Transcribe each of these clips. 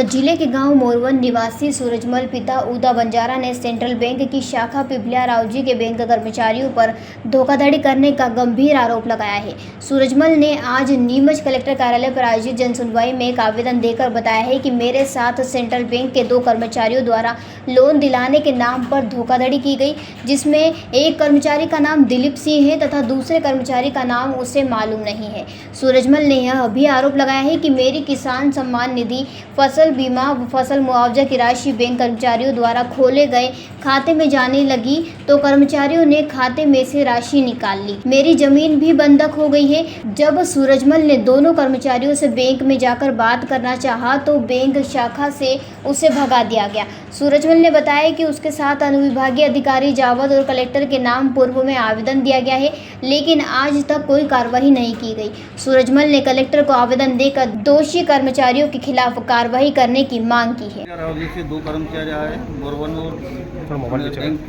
सोनभद्र जिले के गांव मोरवन निवासी सूरजमल पिता उदा बंजारा ने सेंट्रल बैंक की शाखा पिपलिया रावजी के बैंक कर्मचारियों पर धोखाधड़ी करने का गंभीर आरोप लगाया है। सूरजमल ने आज नीमच कलेक्टर कार्यालय पर आयोजित जनसुनवाई में एक आवेदन देकर बताया है कि मेरे साथ सेंट्रल बैंक के 2 कर्मचारियों द्वारा लोन दिलाने के नाम पर धोखाधड़ी की गई, जिसमें एक कर्मचारी का नाम दिलीप सिंह है तथा दूसरे कर्मचारी का नाम उसे मालूम नहीं है। सूरजमल ने यह भी आरोप लगाया है कि मेरी किसान सम्मान निधि, फसल बीमा व फसल मुआवजा की राशि बैंक कर्मचारियों द्वारा खोले गए खाते में जाने लगी तो कर्मचारियों ने खाते में से राशि निकाल ली। मेरी जमीन भी बंधक हो गई है। जब सूरजमल ने दोनों कर्मचारियों से बैंक में जाकर बात करना चाहा तो बैंक शाखा से उसे भगा दिया गया। सूरजमल ने बताया कि उसके साथ अनुविभागीय अधिकारी जावद और कलेक्टर के नाम पूर्व में आवेदन दिया गया है, लेकिन आज तक कोई कार्रवाई नहीं की गई। सूरजमल ने कलेक्टर को आवेदन देकर दोषी कर्मचारियों के खिलाफ कार्रवाई करने की मांग की है। रावजी से 2 कर्मचारी आए मोरवन और बैंक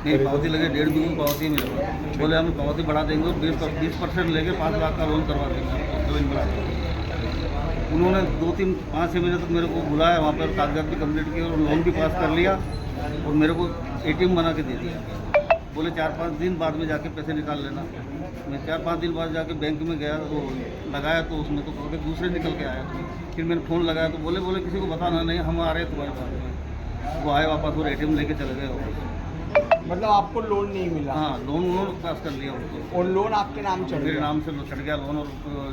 के पावती लगे 1.5 बिलियन पावती मेरे को बोले हम पावती बढ़ा देंगे और 20% लेके 5 लाख का लोन करवा देंगे। उन्होंने 5-6 महीने तक मेरे को बुलाया, वहाँ पर कागजात भी कंप्लीट किए और लोन भी पास कर लिया और मेरे को ATM बना के दे दिया। बोले 4-5 दिन बाद में जाके पैसे निकाल लेना। मैं 4-5 दिन बाद जाके बैंक में गया तो लगाया तो उसमें तो दूसरे निकल के आया। फिर मैंने फ़ोन लगाया तो बोले किसी को बताना नहीं, हम आ रहे हैं तुम्हारे पास में। वो आए वापस और ATM लेके चले गए। मतलब आपको लोन नहीं मिला? हाँ, लोन उन्होंने पास कर लिया उसको। और लोन आपके नाम चढ़ गया? मेरे नाम से चढ़ गया लोन और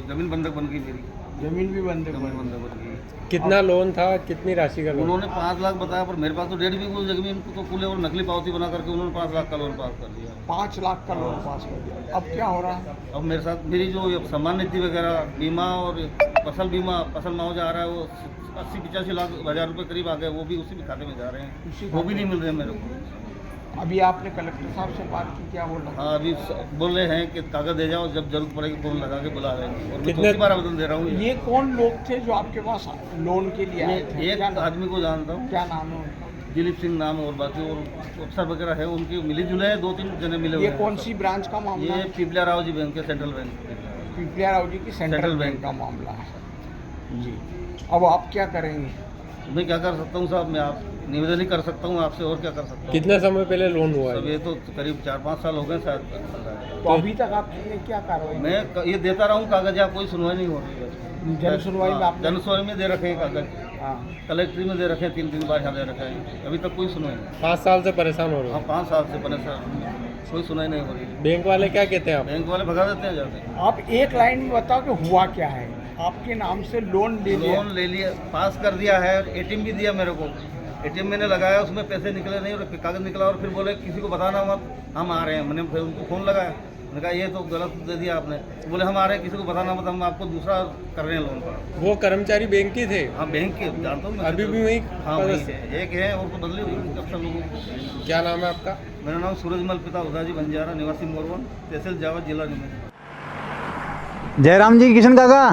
ज़मीन बंधक बन गई मेरी। जमीन भी बंधक बन गई। कितना लोन था, कितनी राशि का लोन? उन्होंने 5 लाख बताया पर मेरे पास तो 1.5 बिलियन जमीन को खुले और नकली पावती बना करके उन्होंने 5 लाख का लोन पास कर दिया। 5 लाख का लोन पास कर दिया। अब क्या हो रहा है? अब मेरे साथ मेरी जो सम्मान निधि वगैरह बीमा और फसल बीमा फसल मुआवजा आ रहा है वो 80-85 लाख हज़ार रुपये करीब आ गए, वो भी उसी के खाते में जा रहे हैं, वो भी नहीं मिल रहे मेरे को। अभी आपने कलेक्टर साहब से बात की, क्या बोल रहे? हाँ, अभी बोल रहे हैं कि कागज दे जाओ, जब जरूरत पड़ेगी फ़ोन लगा के बुला लेंगे। और मैं 2 बार आवेदन दे रहा हूँ। ये कौन लोग थे जो आपके पास लोन के लिए आए थे? एक आदमी को जानता हूँ, क्या नाम है? दिलीप सिंह नाम है और बाकी और अफसर वगैरह है, उनकी मिली जुले हैं, 2-3 जने मिले हुए ये हैं। कौन सी ब्रांच का मामला ये है? पिपलिया रावजी बैंक है, सेंट्रल बैंक। पिपलिया रावजी की सेंट्रल बैंक का मामला है जी। अब आप क्या करेंगे? मैं क्या कर सकता हूँ साहब, मैं आप निवेदन ही कर सकता हूँ आपसे, और क्या कर सकता हूँ। कितने समय पहले लोन हुआ सब है? ये तो करीब 4-5 साल हो गए शायद। तो अभी तक आपने क्या कार्रवाई? मैं ये देता रहा हूँ कागज, आप कोई सुनवाई नहीं हो रही है। जन सुनवाई में आपने? जन सुनवाई में दे रखे हैं कागज, हाँ, कलेक्ट्री में दे रखे हैं, 3 बार यहाँ दे रखे हैं, अभी तक कोई सुनवाई नहीं। 5 साल से परेशान हो रहे हाँ, हो? 5 साल से परेशान, कोई सुनवाई नहीं हो रही। बैंक वाले क्या कहते हैं आप? बैंक वाले भगा देते हैं जाते। आप एक लाइन में बताओ कि हुआ क्या है। आपके नाम से लोन ले लिया? लोन ले लिया, पास कर दिया है, ATM भी दिया मेरे को। ATM मैंने लगाया, उसमें पैसे निकले नहीं और कागज निकला और फिर बोले किसी को बताना मत, हम आ रहे हैं। मैंने फिर उनको फ़ोन लगाया, मैंने कहा ये तो गलत दे दिया आपने। तो बोले हम आ रहे हैं, किसी को बताना मत, हम आपको दूसरा कर रहे हैं लोन का। वो कर्मचारी बैंक के थे? हाँ, बैंक के जानता हूँ मैं। अभी भी वही? हाँ, वही है, एक है और तो बदली हुई अक्सर लोगों को। क्या नाम है आपका? मेरा नाम सूरजमल पिता उदाजी बंजारा, निवासी मोरवन, तहसील जावद, जिला नीमच। जयराम जी, किशन काका,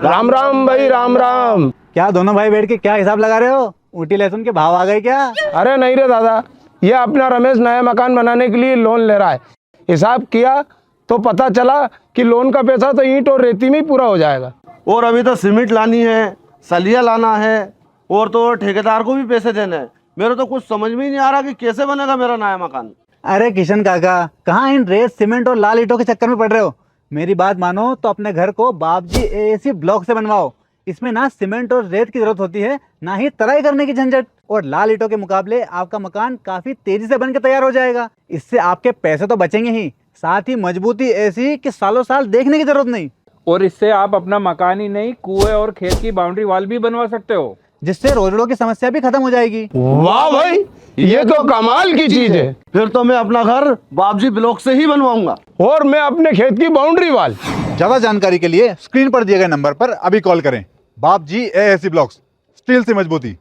राम राम भाई, राम राम। क्या दोनों भाई बैठ के क्या हिसाब लगा रहे हो? ऊटी लहसुन के भाव आ गए क्या? अरे नहीं रे दादा, ये अपना रमेश नया मकान बनाने के लिए लोन ले रहा है। हिसाब किया तो पता चला कि लोन का पैसा तो ईंट और रेती में ही पूरा हो जाएगा। और अभी तो सीमेंट लानी है, सलिया लाना है और तो ठेकेदार को भी पैसे देने हैं। मेरे तो कुछ समझ में ही नहीं आ रहा कि कैसे बनेगा मेरा नया मकान। अरे किशन काका, कहाँ इन रेत सीमेंट और लाल ईंटों के चक्कर में पड़ रहे हो? मेरी बात मानो तो अपने घर को बाबजी AAC ब्लॉक से बनवाओ। इसमें ना सीमेंट और रेत की जरूरत होती है, ना ही तराई करने की झंझट। और लाल ईंटों के मुकाबले आपका मकान काफी तेजी से बनकर तैयार हो जाएगा। इससे आपके पैसे तो बचेंगे ही, साथ ही मजबूती ऐसी कि सालों साल देखने की जरूरत नहीं। और इससे आप अपना मकान ही नहीं, कुएं और खेत की बाउंड्री वॉल भी बनवा सकते हो, जिससे रोजड़ों की समस्या भी खत्म हो जाएगी। वाह भाई, ये तो कमाल की चीज है। फिर तो मैं अपना घर बाबजी ब्लॉक से ही बनवाऊंगा। और मैं अपने खेत की बाउंड्री वाल। ज्यादा जानकारी के लिए स्क्रीन पर दिए गए नंबर पर अभी कॉल करें। बाबजी AAC ब्लॉक्स, स्टील से मजबूती।